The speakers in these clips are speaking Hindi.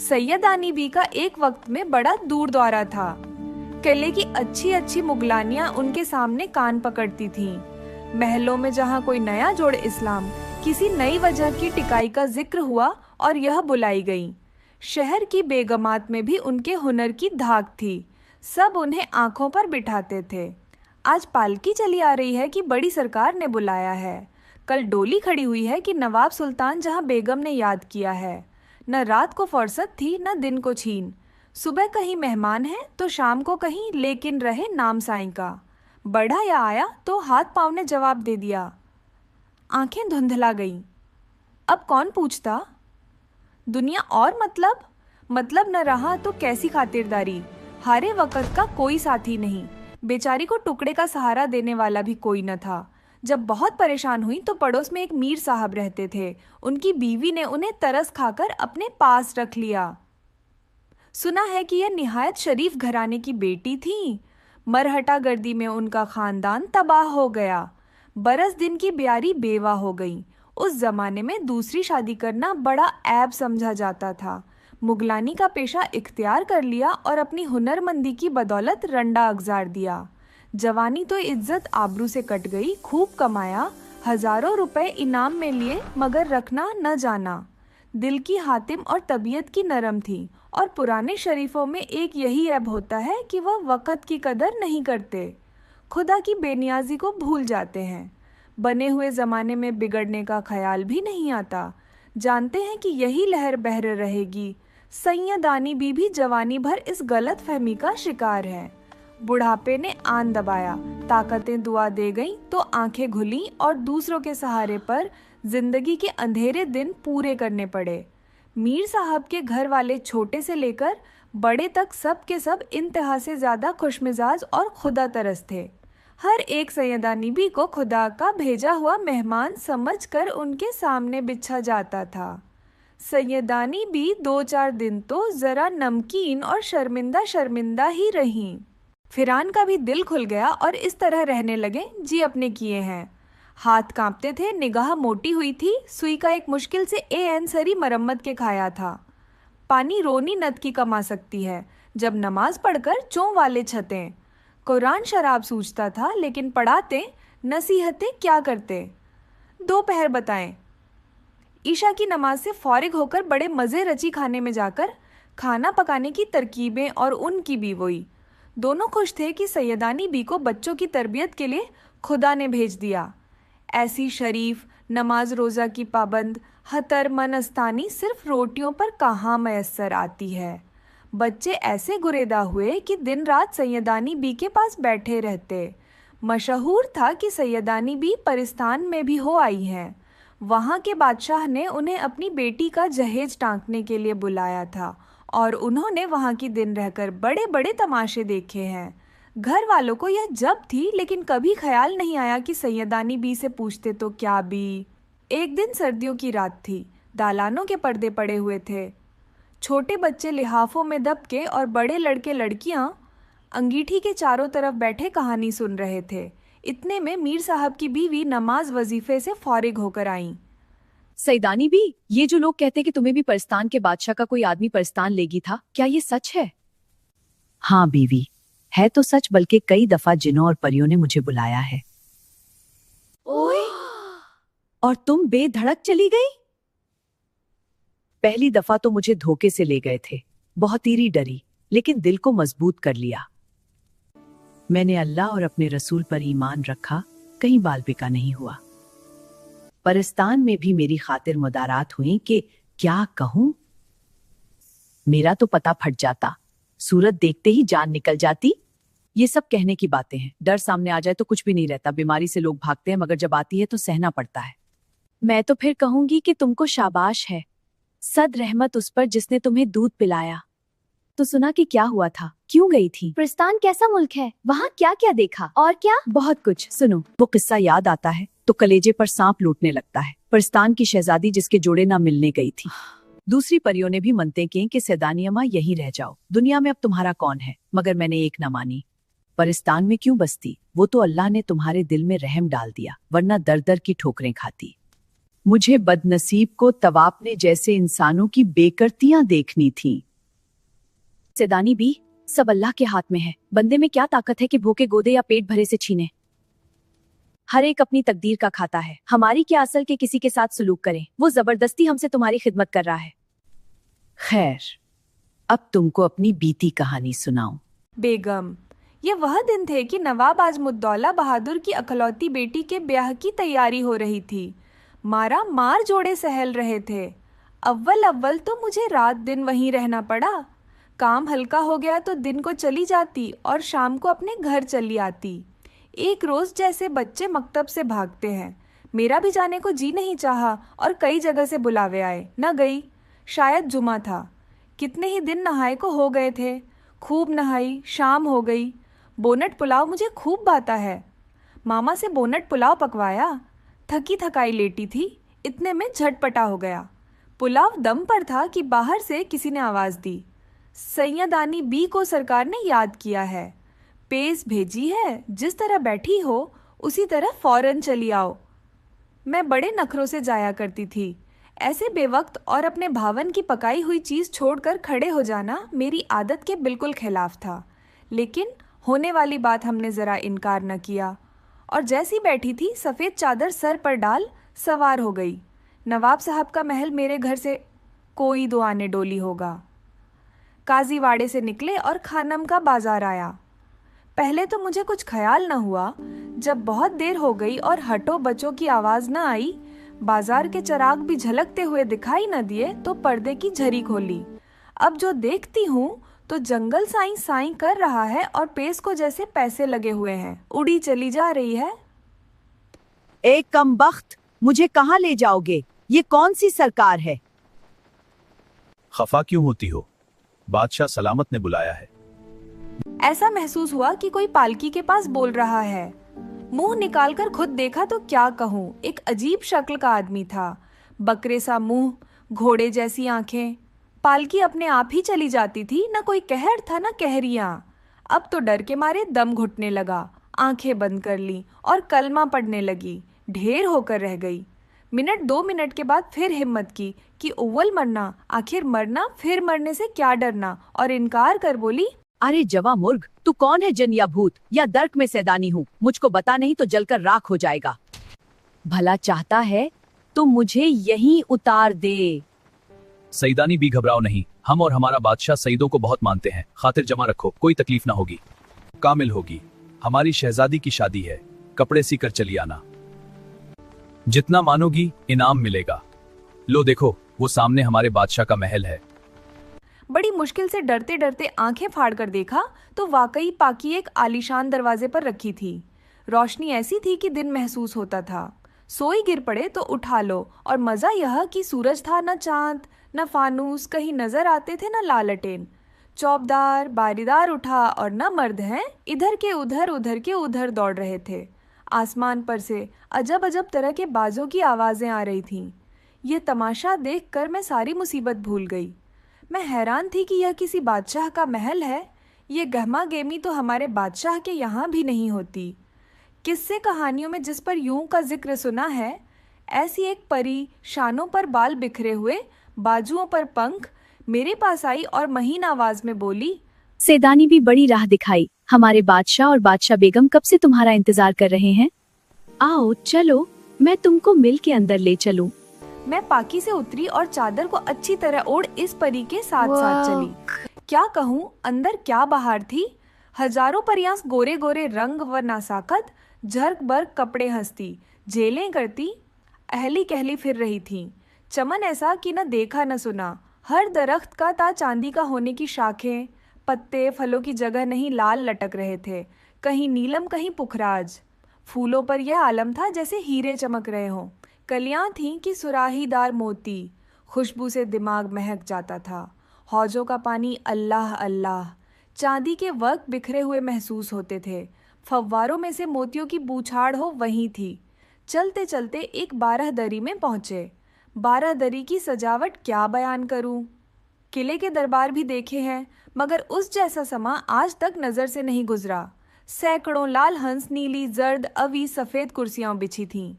सैयदानी बी का एक वक्त में बड़ा दूर दौरा था। किले की अच्छी अच्छी मुगलानियां उनके सामने कान पकड़ती थीं। महलों में जहां कोई नया जोड़ इस्लाम, किसी नई वजह की टिकाई का जिक्र हुआ और यह बुलाई गई। शहर की बेगमात में भी उनके हुनर की धाक थी। सब उन्हें आंखों पर बिठाते थे। आज पालकी चली आ रही है कि बड़ी सरकार ने बुलाया है। कल डोली खड़ी हुई है कि नवाब सुल्तान जहां बेगम ने याद किया है। न रात को फुर्सत थी न दिन को छीन। सुबह कहीं मेहमान है तो शाम को कहीं लेकिन रहे नाम साईं का। बढ़ा या आया तो हाथ पाँव ने जवाब दे दिया। आंखें धुंधला गईं। अब कौन पूछता? दुनिया और मतलब न रहा तो कैसी खातिरदारी। हारे वक्त का कोई साथी नहीं। बेचारी को टुकड़े का सहारा देने वाला भी कोई न था। जब बहुत परेशान हुई तो पड़ोस में एक मीर साहब रहते थे। उनकी बीवी ने उन्हें तरस खाकर अपने पास रख लिया। सुना है कि यह निहायत शरीफ घराने की बेटी थी। मरहटा गर्दी में उनका खानदान तबाह हो गया। बरस दिन की ब्यारी बेवा हो गई। उस जमाने में दूसरी शादी करना बड़ा ऐब समझा जाता था। मुगलानी का पेशा इख्तियार कर लिया और अपनी हुनरमंदी की बदौलत रंडा अगजार दिया। जवानी तो इज्जत आबरू से कट गई। खूब कमाया, हजारों रुपए इनाम में लिए, मगर रखना न जाना। दिल की हातिम और तबीयत की नरम थी। और पुराने शरीफों में एक यही ऐब होता है कि वह वक़्त की कदर नहीं करते, खुदा की बेनियाजी को भूल जाते हैं। बने हुए ज़माने में बिगड़ने का ख्याल भी नहीं आता। जानते हैं कि यही लहर बह रहेगी। सैयदानी भी जवानी भर इस गलत फहमी का शिकार है। बुढ़ापे ने आन दबाया, ताकतें दुआ दे गईं तो आंखें खुलीं और दूसरों के सहारे पर जिंदगी के अंधेरे दिन पूरे करने पड़े। मीर साहब के घर वाले छोटे से लेकर बड़े तक सब के सब इंतहा से ज्यादा खुशमिजाज और खुदा तरस थे। हर एक सैयदानी बी को खुदा का भेजा हुआ मेहमान समझकर उनके सामने बिछा जाता था। सैयदानी बी 2-4 दिन तो जरा नमकीन और शर्मिंदा ही रहीं। फिरान का भी दिल खुल गया और इस तरह रहने लगे जी अपने किए हैं। हाथ कांपते थे, निगाह मोटी हुई थी। सुई का एक मुश्किल से सरी मरम्मत के खाया था। पानी रोनी नद की कमा सकती है जब नमाज पढ़कर चों वाले छतें। कुरान शराब सूझता था लेकिन पढ़ाते नसीहतें क्या करते। दोपहर बताएं। ईशा की नमाज से फारिग होकर बड़े मज़े रची खाने में जाकर खाना पकाने की तरकीबें और उनकी भी वही। दोनों खुश थे कि सैयदानी बी को बच्चों की तरबियत के लिए खुदा ने भेज दिया। ऐसी शरीफ, नमाज रोज़ा की पाबंद, हतर मनस्तानी सिर्फ रोटियों पर कहाँ मैसर आती है। बच्चे ऐसे गुरेदा हुए कि दिन रात सैयदानी बी के पास बैठे रहते। मशहूर था कि सैयदानी बी परिस्तान में भी हो आई हैं। वहाँ के बादशाह ने उन्हें अपनी बेटी का जहेज टांकने के लिए बुलाया था और उन्होंने वहाँ की दिन रहकर बड़े बड़े तमाशे देखे हैं। घर वालों को यह जब थी लेकिन कभी ख्याल नहीं आया कि सैयदानी बी से पूछते तो क्या बी। एक दिन सर्दियों की रात थी। दालानों के पर्दे पड़े हुए थे। छोटे बच्चे लिहाफों में दबके और बड़े लड़के लड़कियां अंगीठी के चारों तरफ बैठे कहानी सुन रहे थे। इतने में मीर साहब की बीवी नमाज वजीफे से फारिग होकर आईं। सैयदानी बी, ये जो लोग कहते कि तुम्हें भी परिस्तान के बादशाह का कोई आदमी परिस्तान लेगी था, क्या ये सच है? हाँ बीवी, है तो सच, बल्कि कई दफा जिनों और परियों ने मुझे बुलाया है। ओए! और तुम बेधड़क चली गई? पहली दफा तो मुझे धोखे से ले गए थे। बहुत ईरी डरी, लेकिन दिल को मजबूत कर लिया। मैंने अल्लाह और अपने रसूल पर ईमान रखा, कहीं बाल बिका नहीं हुआ। परिस्तान में भी मेरी खातिर मुदारात हुई कि क्या कहूं। मेरा तो पता फट जाता, सूरत देखते ही जान निकल जाती। ये सब कहने की बातें हैं। डर सामने आ जाए तो कुछ भी नहीं रहता। बीमारी से लोग भागते हैं, मगर जब आती है तो सहना पड़ता है। मैं तो फिर कहूंगी कि तुमको शाबाश है। सद रहमत उस पर जिसने तुम्हें दूध पिलाया। तो सुना कि क्या हुआ था, क्यों गई थी? परिस्तान कैसा मुल्क है? वहाँ क्या क्या देखा? और क्या? बहुत कुछ। सुनो। वो किस्सा याद आता है तो कलेजे पर सांप लूटने लगता है। परिस्तान की शहजादी जिसके जोड़े ना मिलने गई थी। दूसरी परियों ने भी मनते की कि सैयदानी अम्मा यहीं रह जाओ, दुनिया में अब तुम्हारा कौन है। मगर मैंने एक न मानी। परिस्तान में क्यों बसती? वो तो अल्लाह ने तुम्हारे दिल में रहम डाल दिया, वरना दर दर की ठोकरें खाती। मुझे बदनसीब को तवापने जैसे इंसानों की बेकर्तियां देखनी थी। सैदानी बी, सब अल्लाह के हाथ में है। बंदे में क्या ताकत है कि भूखे गोदे या पेट भरे से छीने। हर एक अपनी तकदीर का खाता है। हमारी क्या असल के किसी के साथ सुलूक करें। वो जबरदस्ती हमसे तुम्हारी खिदमत कर रहा है। खैर, अब तुमको अपनी बीती कहानी सुनाऊं। बेगम, ये वह दिन थे कि नवाब आजमुद्दौला बहादुर की अकलौती बेटी के ब्याह की तैयारी हो रही थी। मारा मार जोड़े सहल रहे थे। अव्वल अव्वल तो मुझे रात दिन वहीं रहना पड़ा। काम हल्का हो गया तो दिन को चली जाती और शाम को अपने घर चली आती। एक रोज जैसे बच्चे मकतब से भागते हैं, मेरा भी जाने को जी नहीं चाहा और कई जगह से बुलावे आए, न गई। शायद जुमा था। कितने ही दिन नहाए को हो गए थे। खूब नहाई, शाम हो गई। बोनट पुलाव मुझे खूब भाता है। मामा से बोनट पुलाव पकवाया। थकी थकाई लेटी थी, इतने में झटपटा हो गया। पुलाव दम पर था कि बाहर से किसी ने आवाज़ दी, सैयदानी बी को सरकार ने याद किया है। पेश भेजी है, जिस तरह बैठी हो उसी तरह फौरन चली आओ। मैं बड़े नखरों से जाया करती थी। ऐसे बेवक्त और अपने भावन की पकाई हुई चीज़ छोड़कर खड़े हो जाना मेरी आदत के बिल्कुल खिलाफ था। लेकिन होने वाली बात हमने ज़रा इनकार न किया और जैसी बैठी थी सफ़ेद चादर सर पर डाल सवार हो गई। नवाब साहब का महल मेरे घर से कोई 2 आने डोली होगा। काजीवाड़े से निकले और खानम का बाजार आया। पहले तो मुझे कुछ ख्याल न हुआ। जब बहुत देर हो गई और हटो बचो की आवाज़ न आई, बाजार के चराग भी झलकते हुए दिखाई न दिए तो पर्दे की झरी खोली। अब जो देखती हूँ तो जंगल साईं साईं कर रहा है और पेश को जैसे पैसे लगे हुए हैं, उड़ी चली जा रही है। एक कमबख्त, मुझे कहाँ ले जाओगे? ये कौन सी सरकार है? खफा क्यों होती हो? बादशाह सलामत ने बुलाया है। ऐसा महसूस हुआ कि कोई पालकी के पास बोल रहा है। मुंह निकालकर खुद देखा तो क्या कहूँ, एक अजीब शक्ल का आदमी था। बकरे सा मुंह, घोड़े जैसी आंखें। पालकी अपने आप ही चली जाती थी, न कोई कहर था न कहरियां। अब तो डर के मारे दम घुटने लगा। आंखें बंद कर ली और कलमा पढ़ने लगी। ढेर होकर रह गई। मिनट 2 मिनट के बाद फिर हिम्मत की कि अव्वल मरना, आखिर मरना, फिर मरने से क्या डरना, और इनकार कर बोली, अरे जवा मुर्ग, तू कौन है? जन या भूत या दर्क में सैदानी हूँ? मुझको बता, नहीं तो जलकर राख हो जाएगा। भला चाहता है तो मुझे यहीं उतार दे। सईदानी भी घबराओ नहीं, हम और हमारा बादशाह सईदों को बहुत मानते हैं। खातिर जमा रखो, कोई तकलीफ ना होगी, कामिल होगी। हमारी शहजादी की शादी है, कपड़े सी कर चली आना। जितना मानोगी इनाम मिलेगा। लो देखो, वो सामने हमारे बादशाह का महल है। बड़ी मुश्किल से डरते डरते आंखें फाड़ कर देखा तो वाकई पाकी एक आलीशान दरवाजे पर रखी थी। रोशनी ऐसी थी कि दिन महसूस होता था। सोई गिर पड़े तो उठा लो, और मज़ा यह कि सूरज था न चांद न फानूस, कहीं नजर आते थे न लालटेन। चौबदार बारीदार उठा और न मर्द हैं, इधर के उधर उधर के उधर दौड़ रहे थे। आसमान पर से अजब अजब तरह के बाजों की आवाज़ें आ रही थीं। यह तमाशा देखकर मैं सारी मुसीबत भूल गई। मैं हैरान थी कि यह किसी बादशाह का महल है। ये गहमा गेमी तो हमारे बादशाह के यहाँ भी नहीं होती। किस्से कहानियों में जिस पर यूं का जिक्र सुना है, ऐसी एक परी शानों पर बाल बिखरे हुए, बाजुओं पर पंख, मेरे पास आई और महीन आवाज में बोली, सैदानी भी बड़ी राह दिखाई। हमारे बादशाह और बादशाह बेगम कब से तुम्हारा इंतजार कर रहे हैं। आओ चलो, मैं तुमको मिल के अंदर ले चलूं। मैं पाकी से उतरी और चादर को अच्छी तरह ओढ़ इस परी के साथ साथ चली। क्या कहूँ, अंदर क्या बाहर थी। हजारों परियां गोरे गोरे रंग व नासाकत, झर्क बर्क कपड़े हंसती, झेलें करती, अहली कहली फिर रही थीं। चमन ऐसा कि न देखा न सुना। हर दरख्त का ता चांदी का होने की शाखें, पत्ते, फलों की जगह नहीं लाल लटक रहे थे, कहीं नीलम कहीं पुखराज। फूलों पर यह आलम था जैसे हीरे चमक रहे हों। कलियां थीं कि सुराहीदार मोती, खुशबू से दिमाग महक जाता था। हौजों का पानी अल्लाह अल्लाह, चांदी के वर्क बिखरे हुए महसूस होते थे। फव्वारों में से मोतियों की बूछाड़ हो वहीं थी। चलते चलते एक 12 दरी में पहुंचे। 12 दरी की सजावट क्या बयान करूं। किले के दरबार भी देखे हैं, मगर उस जैसा समा आज तक नज़र से नहीं गुजरा। सैकड़ों लाल हंस, नीली, जर्द, अवी, सफ़ेद कुर्सियां बिछी थीं।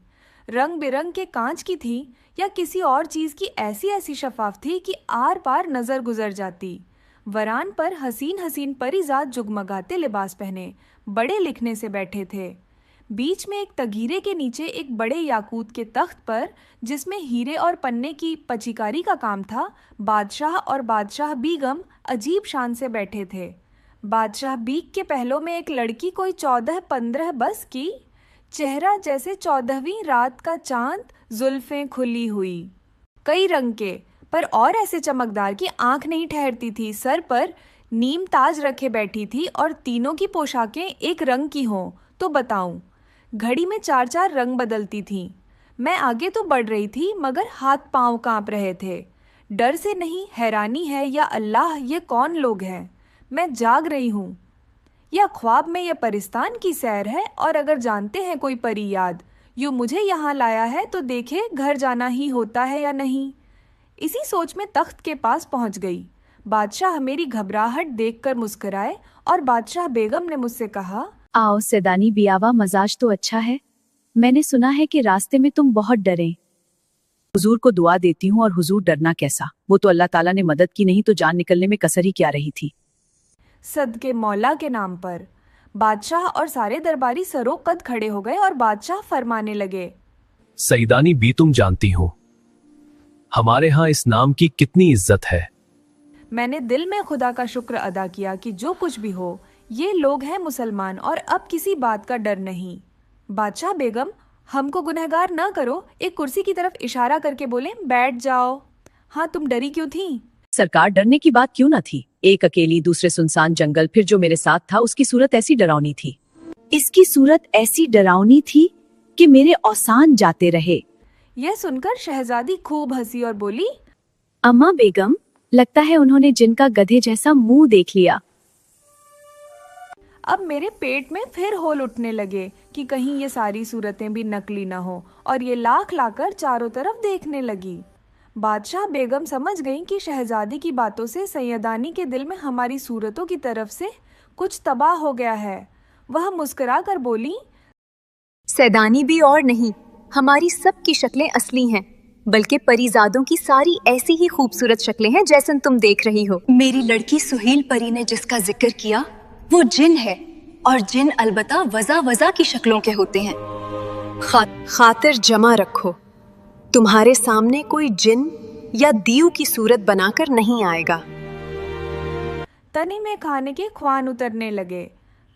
रंग बिरंग के कांच की थी या किसी और चीज की ऐसी ऐसी शफाफ थी कि आर पार नजर गुजर जाती। वरान पर हसीन हसीन परिजात जुगमगाते लिबास पहने बड़े लिखने से बैठे थे। बीच में एक तगीरे के नीचे एक बड़े याकूत के तख्त पर, जिसमें हीरे और पन्ने की पचीकारी का काम था, बादशाह और बादशाह बीगम अजीब शान से बैठे थे। बादशाह बीग के पहलों में एक लड़की कोई 14-15 बस की, चेहरा जैसे 14वीं रात का चांद, जुल्फें खुली हुई, कई रंग के पर और ऐसे चमकदार कि आंख नहीं ठहरती थी। सर पर नीम ताज रखे बैठी थी और तीनों की पोशाकें एक रंग की हों तो बताऊं। घड़ी में 4-4 रंग बदलती थीं। मैं आगे तो बढ़ रही थी मगर हाथ पांव कांप रहे थे। डर से नहीं, हैरानी है, या अल्लाह ये कौन लोग हैं। मैं जाग रही हूँ या ख्वाब में, ये परिस्तान की सैर है। और अगर जानते हैं कोई परी याद यूँ मुझे यहाँ लाया है तो देखे घर जाना ही होता है या नहीं। इसी सोच में तख्त के पास पहुँच गई। बादशाह मेरी घबराहट देखकर मुस्कुराए और बादशाह बेगम ने मुझसे कहा, आओ सैदानी बियावा, मजाज तो अच्छा है। मैंने सुना है कि रास्ते में तुम बहुत डरे। हुजूर को दुआ देती हूँ, और हुजूर डरना कैसा, वो तो अल्लाह ताला ने मदद की, नहीं तो जान निकलने में कसर ही क्या रही थी। सदके मौला के नाम पर। बादशाह और सारे दरबारी सरों कद खड़े हो गए और बादशाह फरमाने लगे, सईदानी बी, तुम जानती हो हमारे यहाँ इस नाम की कितनी इज्जत है। मैंने दिल में खुदा का शुक्र अदा किया कि जो कुछ भी हो ये लोग हैं मुसलमान और अब किसी बात का डर नहीं। बादशाह बेगम, हमको गुनहगार न करो, एक कुर्सी की तरफ इशारा करके बोले, बैठ जाओ। हाँ, तुम डरी क्यों थी? सरकार, डरने की बात क्यों ना थी। एक अकेली, दूसरे सुनसान जंगल, फिर जो मेरे साथ था उसकी सूरत ऐसी डरावनी थी। इसकी सूरत ऐसी डरावनी थी कि मेरे औसान जाते रहे। यह सुनकर शहजादी खूब हंसी और बोली, अम्मा बेगम, लगता है उन्होंने जिनका गधे जैसा मुंह देख लिया। अब मेरे पेट में फिर होल उठने लगे कि कहीं ये सारी सूरतें भी नकली न हो, और ये लाख लाकर चारों तरफ देखने लगी। बादशाह बेगम समझ गईं कि शहजादी की बातों से सैयदानी के दिल में हमारी सूरतों की तरफ से कुछ तबाह हो गया है। वह मुस्कुरा कर बोली, सैदानी भी और नहीं, हमारी सब की शक्लें असली हैं, बल्कि परिजादों की सारी ऐसी ही खूबसूरत शक्लें हैं जैसन तुम देख रही हो। मेरी लड़की सुहेल परी ने जिसका जिक्र किया वो जिन है, और जिन अलबत्ता वजा वजा की शक्लों के होते हैं। खातिर जमा रखो, तुम्हारे सामने कोई जिन या दीव की सूरत बनाकर नहीं आएगा। तनी में खाने के ख्वान उतरने लगे।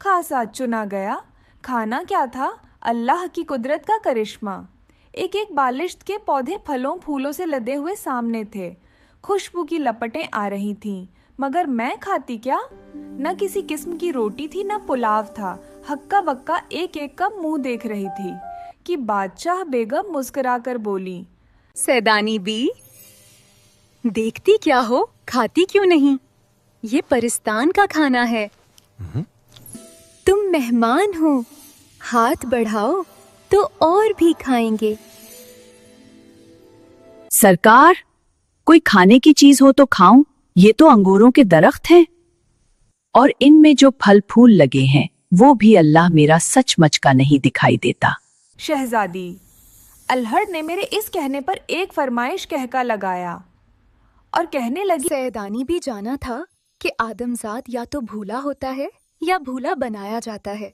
खासा चुना गया। खाना क्या था? अल्लाह की कुदरत का करिश्मा। एक एक बालिश्त के पौधे फलों फूलों से लदे हुए सामने थे। खुशबू की लपटें आ रही थीं, मगर मैं खाती क्या? न किसी किस्म की रोटी थी, न पुलाव था। हक्का बक्का एक एक का मुंह देख रही थी कि बादशाह बेगम मुस्कुराकर बोली, सैदानी बी, देखती क्या हो, खाती क्यों नहीं? ये परिस्तान का खाना है। तुम मेहमान हो, हाथ बढ़ाओ तो और भी खाएंगे। सरकार, कोई खाने की चीज हो तो खाऊं। ये तो अंगूरों के दरख्त हैं, और इनमें जो फल फूल लगे हैं वो भी अल्लाह मेरा सचमुच का नहीं दिखाई देता। शहजादी, अल्हड़ ने मेरे इस कहने पर एक फरमाइश कहका लगाया और कहने लगी, सैदानी भी जाना था कि आदमजाद या तो भूला होता है या भूला बनाया जाता है,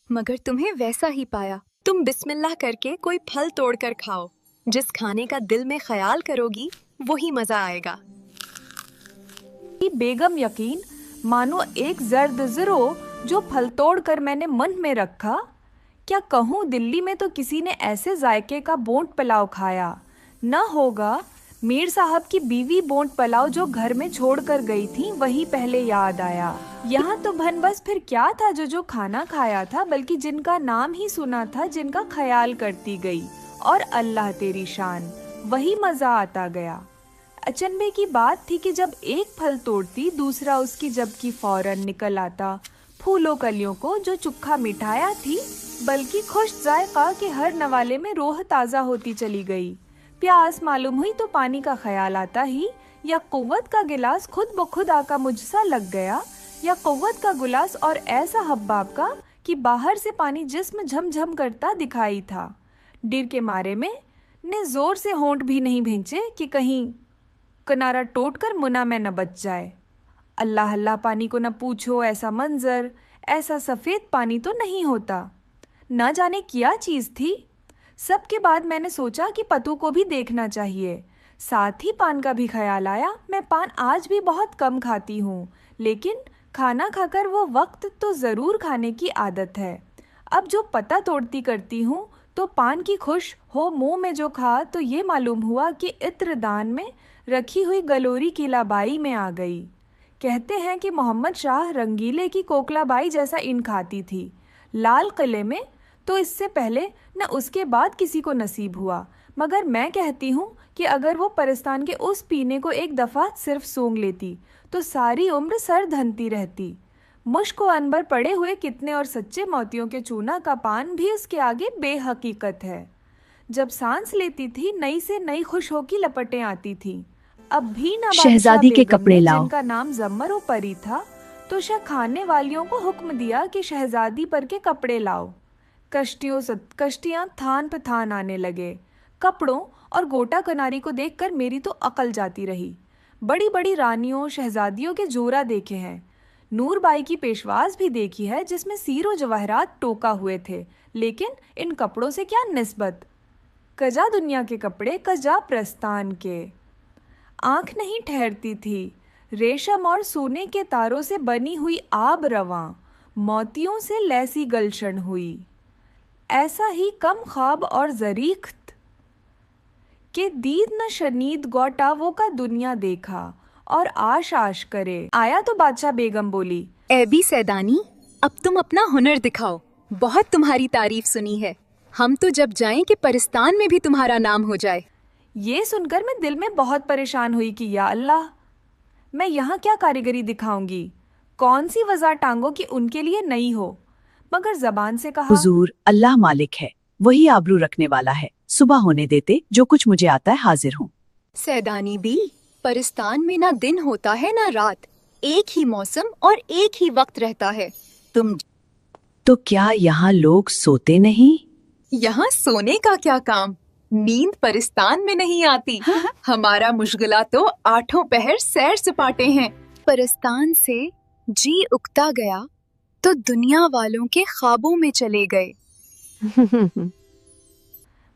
मगर तुम्हें वैसा ही पाया। तुम बिस्मिल्लाह करके कोई फल तोड़कर खाओ। जिस खाने का दिल में ख्याल करोगी वही मजा आएगा। बेगम यकीन मानो एक जर्द ज़रो जो फल तोड़ कर मैंने मन में रखा। क्या कहूँ, दिल्ली में तो किसी ने ऐसे जायके का बोंट पुलाव खाया न होगा। मीर साहब की बीवी बोंट पुलाव जो घर में छोड़ कर गई थी वही पहले याद आया। यहाँ तो भनबस फिर क्या था जो खाना खाया था, बल्कि जिनका नाम ही सुना था, जिनका ख्याल करती गई। और अल्लाह तेरी शान, वही मज़ा आता गया। अचंभे की बात थी कि जब एक फल तोड़ती दूसरा उसकी जबकि फौरन निकल आता। फूलों कलियों को जो चुक्खा मिठाया थी, बल्कि खुश जायका के हर नवाले में रोह ताज़ा होती चली गई। प्यास मालूम हुई तो पानी का ख्याल आता ही, या कुव्वत का गिलास खुद ब खुद आका मुझसा लग गया, या कुव्वत का गिलास और ऐसा हब्बाब का कि बाहर से पानी जिस्म झमझम करता दिखाई था। डर के मारे में ने जोर से होंठ भी नहीं भींचे कि कहीं किनारा टूट कर मुना में न बच जाए। अल्लाह अल्लाह पानी को न पूछो, ऐसा मंजर, ऐसा सफ़ेद पानी तो नहीं होता। न जाने क्या चीज़ थी। सबके बाद मैंने सोचा कि पतू को भी देखना चाहिए। साथ ही पान का भी ख्याल आया। मैं पान आज भी बहुत कम खाती हूँ, लेकिन खाना खाकर वो वक्त तो ज़रूर खाने की आदत है। अब जो पता तोड़ती करती हूँ तो पान की खुश हो मुंह में जो खा तो ये मालूम हुआ कि इत्रदान में रखी हुई गलोरी किलाबाई में आ गई। कहते हैं कि मोहम्मद शाह रंगीले की कोकलाबाई जैसा इन खाती थी। लाल किले में तो इससे पहले न उसके बाद किसी को नसीब हुआ, मगर मैं कहती हूँ कि अगर वो परिस्तान के उस पीने को एक दफ़ा सिर्फ सूंघ लेती तो सारी उम्र सर धनती रहती। मुश्क व अनबर पड़े हुए कितने और सच्चे मोतियों के चूना का पान भी उसके आगे बेहकीकत है। जब सांस लेती थी नई से नई खुश हो की लपटें आती थी। अब भी ना शहजादी के कपड़े लाओ। जिनका नाम जम्मर व परी था तो शाह खाने वालियों को हुक्म दिया कि शहजादी पर के कपड़े लाओ। कश्तियाँ थान पे थान आने लगे। कपड़ों और गोटा कनारी को देखकर मेरी तो अकल जाती रही। बड़ी बड़ी रानियों शहजादियों के जोरा देखे हैं। नूरबाई की पेशवाज भी देखी है जिसमें सीरो जवाहरात टोका हुए थे, लेकिन इन कपड़ों से क्या निस्बत। कजा दुनिया के कपड़े, कजा प्रस्तान के। आंख नहीं ठहरती थी। रेशम और सोने के तारों से बनी हुई आब रवां, मोतियों से लैसी गलशन हुई। ऐसा ही कम ख्वाब और जरीख्त के दीद न शनीद गोटा वो का दुनिया देखा और आश आश करे। आया तो बादशाह बेगम बोली, एबी सैदानी, अब तुम अपना हुनर दिखाओ। बहुत तुम्हारी तारीफ सुनी है। हम तो जब जाएं कि परिस्तान में भी तुम्हारा नाम हो जाए। ये सुनकर मैं दिल में बहुत परेशान हुई कि या अल्लाह, मैं यहाँ क्या कारीगरी दिखाऊंगी। कौन सी वजह टांगो कि उनके लिए नई हो। मगर जबान से कहा, हुजूर, अल्लाह मालिक है, वही आबरू रखने वाला है। सुबह होने देते, जो कुछ मुझे आता है हाजिर हूँ। सैदानी भी, परिस्तान में ना दिन होता है ना रात, एक ही मौसम और एक ही वक्त रहता है। तुम तो क्या यहाँ लोग सोते नहीं? यहाँ सोने का क्या काम? नींद परिस्तान में नहीं आती। हमारा मुश्किला तो 8 पहर सैर सपाटे हैं। परिस्तान से जी उकता गया तो दुनिया वालों के ख्वाबों में चले गए।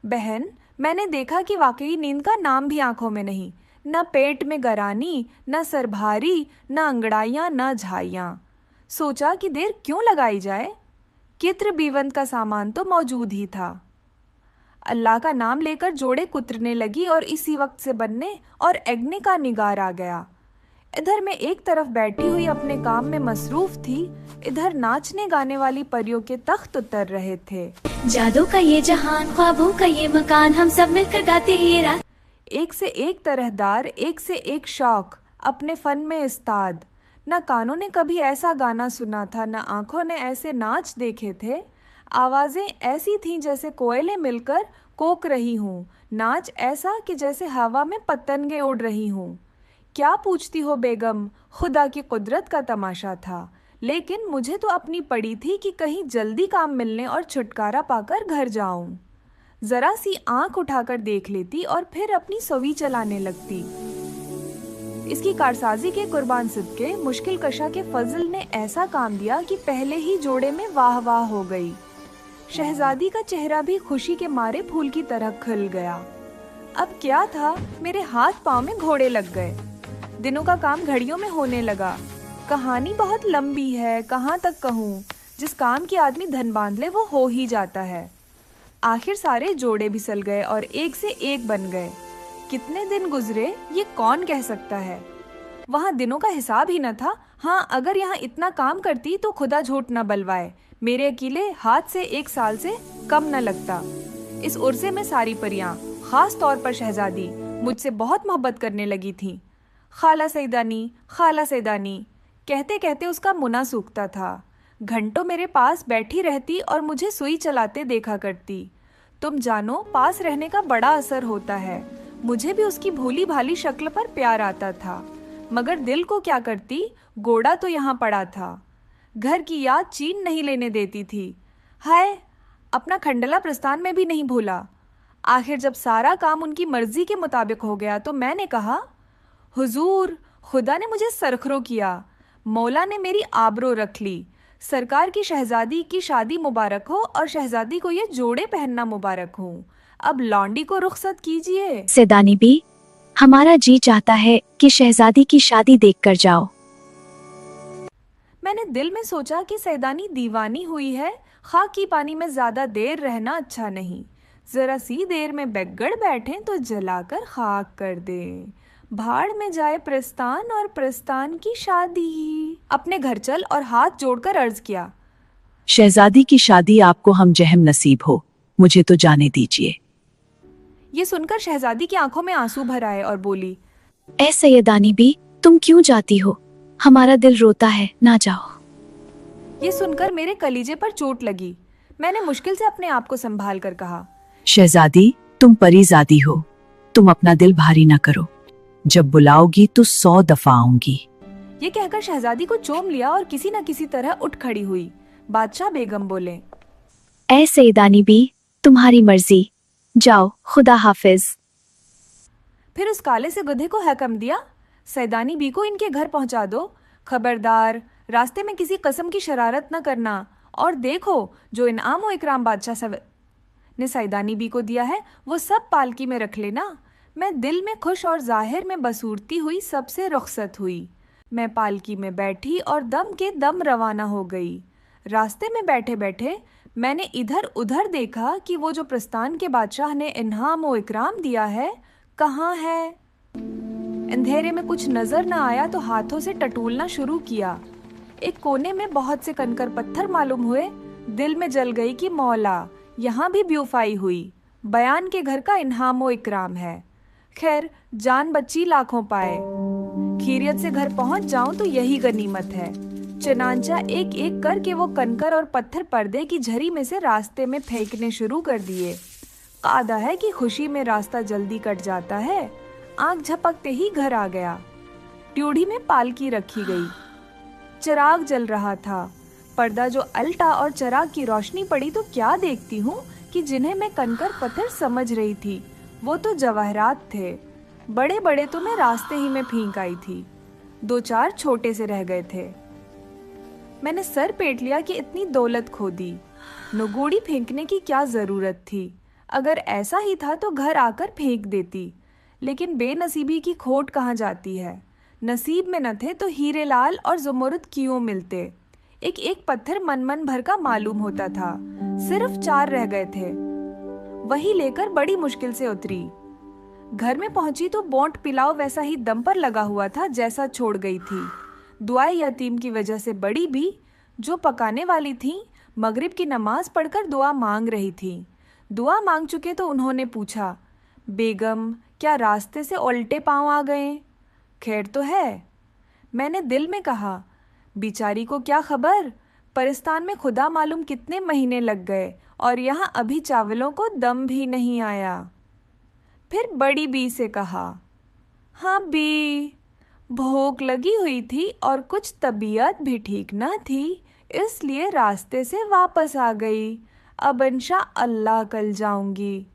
बहन, मैंने देखा कि वाकई नींद का नाम भी आंखों में नहीं। न पेट में गरानी, न सरभारी, न अंगड़ाइयाँ, न झाइयाँ। सोचा कि देर क्यों लगाई जाए। कित्र बीवंत का सामान तो मौजूद ही था। अल्लाह का नाम लेकर जोड़े कुतरने लगी और इसी वक्त से बनने और एगने का निगार आ गया। इधर मैं एक तरफ बैठी हुई अपने काम में मसरूफ थी, इधर नाचने गाने वाली परियों के तख्त उतर रहे थे। जादू का ये जहान, ख्वाबों का ये मकान, हम सब मिलकर गाते ये रात। एक से एक तरहदार, एक से एक शौक, अपने फन में उस्ताद। न कानों ने कभी ऐसा गाना सुना था, न आंखों ने ऐसे नाच देखे थे। आवाज़ें ऐसी थीं जैसे कोयले मिलकर कोक रही हूँ। नाच ऐसा कि जैसे हवा में पतंगे उड़ रही हूँ। क्या पूछती हो बेगम, खुदा की कुदरत का तमाशा था। लेकिन मुझे तो अपनी पड़ी थी कि कहीं जल्दी काम मिलने और छुटकारा पाकर घर जाऊं। जरा सी आंख उठाकर देख लेती और फिर अपनी सवी चलाने लगती। इसकी कारसाजी के कुर्बान सिद्के मुश्किल कशा के फजल ने ऐसा काम दिया कि पहले ही जोड़े में वाह वाह हो गई। शहजादी का चेहरा भी खुशी के मारे फूल की तरह खिल गया। अब क्या था, मेरे हाथ पांव में घोड़े लग गए। दिनों का काम घड़ियों में होने लगा। कहानी बहुत लंबी है, कहाँ तक कहूँ। जिस काम की आदमी धन बांध ले वो हो ही जाता है। आखिर सारे जोड़े भी सल गए और एक से एक बन गए। कितने दिन गुजरे ये कौन कह सकता है। वहाँ दिनों का हिसाब ही न था। हाँ, अगर यहाँ इतना काम करती तो खुदा झूठ न बलवाए, मेरे अकेले हाथ से 1 साल से कम न लगता। इस उर्से में सारी परियां, खास तौर पर शहजादी, मुझसे बहुत मोहब्बत करने लगी थीं। खाला सैदानी, खाला सैदानी कहते कहते उसका मुना सूखता था। घंटों मेरे पास बैठी रहती और मुझे सुई चलाते देखा करती। तुम जानो, पास रहने का बड़ा असर होता है। मुझे भी उसकी भोली भाली शक्ल पर प्यार आता था, मगर दिल को क्या करती, गोड़ा तो यहाँ पड़ा था। घर की याद चीन नहीं लेने देती थी। हाय, अपना खंडला प्रस्थान में भी नहीं भूला। आखिर जब सारा काम उनकी मर्जी के मुताबिक हो गया तो मैंने कहा, हुजूर, खुदा ने मुझे सरखरों किया, मौला ने मेरी आबरो रख ली। सरकार की शहजादी की शादी मुबारक हो और शहजादी को ये जोड़े पहनना मुबारक हो। अब लौंडी को रुखसत कीजिए। सैदानी बी, हमारा जी चाहता है कि शहजादी की शादी देखकर जाओ। मैंने दिल में सोचा कि सैदानी दीवानी हुई है, खाक की पानी में ज्यादा देर रहना अच्छा नहीं। जरा सी देर में बेगड़ बैठे तो जलाकर खाक कर दे। भाड़ में जाए प्रस्तान और प्रस्तान की शादी। अपने घर चल और हाथ जोड़कर अर्ज किया, शहजादी की शादी आपको हम जहम नसीब हो, मुझे तो जाने दीजिए। ये सुनकर शहजादी की आंखों में आंसू भर आए और बोली, ए सैयदानी बी, तुम क्यों जाती हो? हमारा दिल रोता है, ना जाओ। ये सुनकर मेरे कलीजे पर चोट लगी। मैंने मुश्किल से अपने आप को संभाल कर कहा, शहजादी, तुम परीजादी हो, तुम अपना दिल भारी ना करो, जब बुलाओगी तो 100 दफा आऊंगी। ये कहकर शहजादी को चूम लिया और किसी न किसी तरह उठ खड़ी हुई। बादशाह बेगम बोले, ए सैयदानी बी, तुम्हारी मर्जी, जाओ, खुदा हाफिज। फिर उस काले से गधे को हकम दिया, सैदानी बी को इनके घर पहुंचा दो। खबरदार, रास्ते में किसी किस्म की शरारत न करना, और देखो जो इनाम व इकराम बादशाह ने सैदानी बी को दिया है वो सब पालकी में रख लेना। मैं दिल में खुश और जाहिर में बसूरती हुई सबसे रुखसत हुई। मैं पालकी में बैठी और दम के दम रवाना हो गई। रास्ते में बैठे बैठे मैंने इधर उधर देखा कि वो जो प्रस्तान के बादशाह ने इनाम व इकराम दिया है कहाँ है। अंधेरे में कुछ नजर न आया तो हाथों से टटोलना शुरू किया। एक कोने में बहुत से कंकर पत्थर मालूम हुए। दिल में जल गई कि मौला, यहाँ भी ब्यूफाई हुई। बयान के घर का इनाम व इकराम है। खैर, जान बच्ची लाखों पाए। खीरियत से घर पहुंच जाऊं तो यही गनीमत है। चनांचा एक एक करके वो कंकर और पत्थर पर्दे की झरी में से रास्ते में फेंकने शुरू कर दिए। कादा है कि खुशी में रास्ता जल्दी कट जाता है। आंख झपकते ही घर आ गया। ड्योढ़ी में पालकी रखी गई। चिराग जल रहा था। पर्दा जो अलटा और चिराग की रोशनी पड़ी तो क्या देखती हूँ कि जिन्हें मैं कंकर पत्थर समझ रही थी वो तो जवाहरात थे। बड़े बड़े तो मैं रास्ते ही में फेंक आई थी, 2-4 छोटे से रह गए थे। मैंने सर पेट लिया कि इतनी दौलत खो दी। नगोड़ी फेंकने की क्या जरूरत थी? अगर ऐसा ही था तो घर आकर फेंक देती। लेकिन बेनसीबी की खोट कहाँ जाती है। नसीब में न थे तो हीरे लाल और ज़ुमरुद क्यों मिलते। एक एक पत्थर मन भर का मालूम होता था। सिर्फ 4 रह गए थे। वही लेकर बड़ी मुश्किल से उतरी। घर में पहुंची तो बोंट पिलाव वैसा ही दम पर लगा हुआ था जैसा छोड़ गई थी। दुआए यतीम की वजह से बड़ी भी, जो पकाने वाली थी, मगरिब की नमाज पढ़कर दुआ मांग रही थी। दुआ मांग चुके तो उन्होंने पूछा, बेगम क्या रास्ते से उल्टे पांव आ गए? खैर तो है? मैंने दिल में कहा, बेचारी को क्या खबर, परिस्तान में खुदा मालूम कितने महीने लग गए और यहाँ अभी चावलों को दम भी नहीं आया। फिर बड़ी बी से कहा, हाँ बी, भूख लगी हुई थी और कुछ तबीयत भी ठीक ना थी, इसलिए रास्ते से वापस आ गई। अब इंशा अल्लाह कल जाऊंगी।